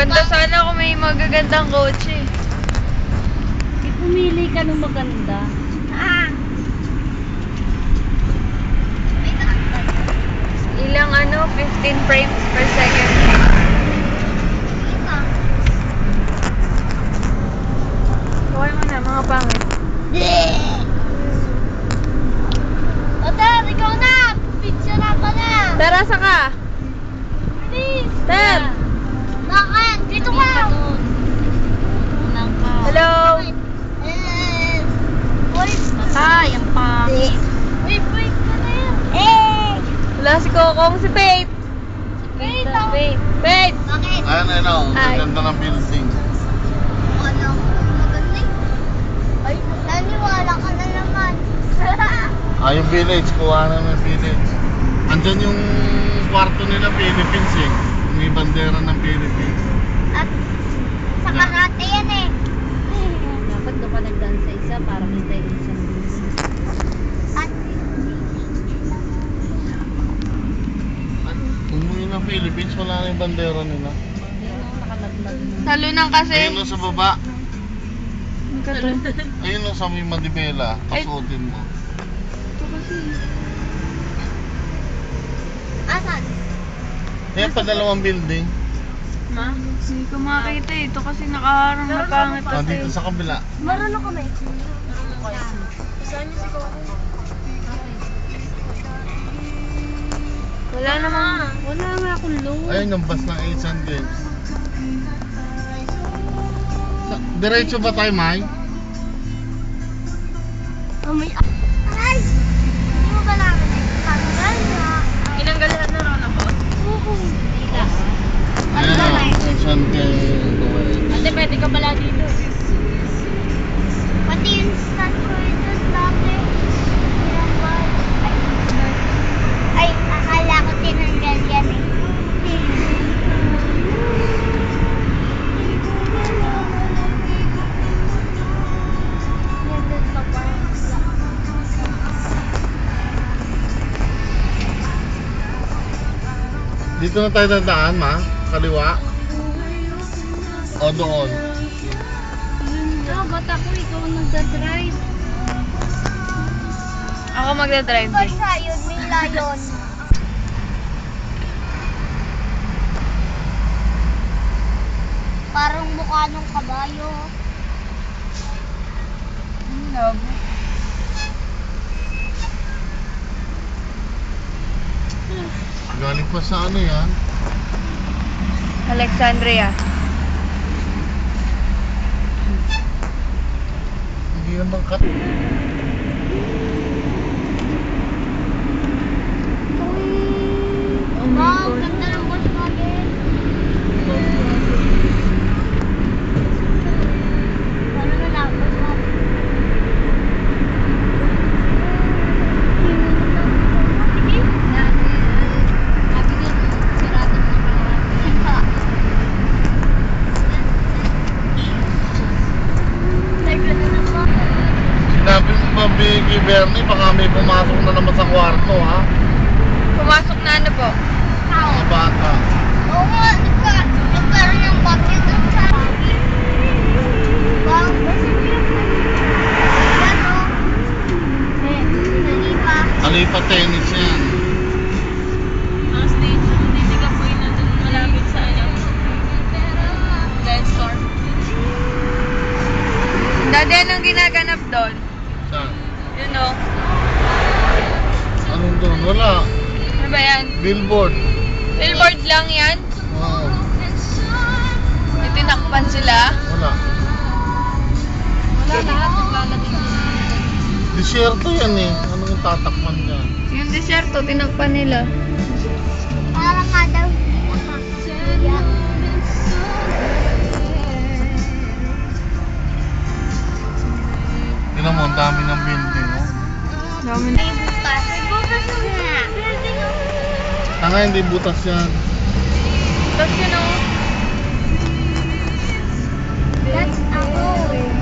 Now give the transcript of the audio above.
Ganda sana kung may magagandang kotse. Pumili ka ng maganda. Ilang 15 frames per second. Okay mo na, mga pangit. Otar, ikaw na! Picture ako na! Tara, saka! Please! Ter! Bakit? Dito ka! Unang ka. Hello! Ay, ang pangit. Wait ka na yan! Eh! Wala si Kokong, si Faith! Wait! Faith! Bakit? Ayun, Ay. ang ganda ng building. Ano? Maganda eh. Ay, naniwala ka na naman. Yung village, kuha na ng village. Andyan yung kwarto nila, Philippines eh. May bandera ng Philippines. At sa karate yan eh. Dapat doon ka nagdaan sa isa para kita yung isang At Umuwi ng Philippines, wala na yung bandera nila. nakalaglag mo. Talunan kasi. Ayun o sa baba. Magkatulog. Ayun o sa may Madibela. Pasuotin mo. asan? Ayan pa dalawang building. Ma? Hindi ko makakita eh. Ito kasi nakaharang na pangit kasi. Dito sa kabila. Marunong kami. Wala namang... Wala nga akong load. Ayun yung bus ng Asian Games. Diretso ba tayo, May? Ay! Hindi mo ba namin tanggal na? Inanggal lahat na raw na po. Ayan, Asian Games. Ate, pwede ka pala dito. Pati yung stand ko ito dati. Ay, akala ko tinanggal yan eh. Nandun pa pa. Dito na tayo dadaan, Ma? Kaliwa? O doon? Ba't ako ikaw ang nagdadrive? Ako magdadrive Ikaw din. siya yun, may layon. Parang mukha ng kabayo. Labo. Galing pa sa ano yan? Alexandria. Hindi naman kat... Oh my Wow, God. ganda ng Volkswagen. Ano na lang, Volkswagen. Sige. Sabi niya, sirado mo na Sinabi mo ba, Biggie Bernie, baka may pumasok na naman sa kwarto, ha? Pumasok na ano po? Mga bata. Oo nga, nagkaroon ng bagyo dun sa... Wow, kasi yan o. Nalipa. Alipa tennis yan. Ang station, hindi ka po yun doon malapit sa Dance store. Dati anong ginaganap doon? Saan? Yun o. Anong doon? Wala. Ano ba yan? Billboard. Billboard lang yan? Wow. May tinakpan sila? Wala. Wala lahat, naglalagay. Disyerto yan eh. Anong tatakman dyan? Yung desierto, tinakpan nila. Parang ka daw. Yeah. Tignan mo, ang dami ng building, oh. Dami Ay, bukas. Bukas na. Building o. Tanga, hindi butas yan. Tapos yun o. That's a hole.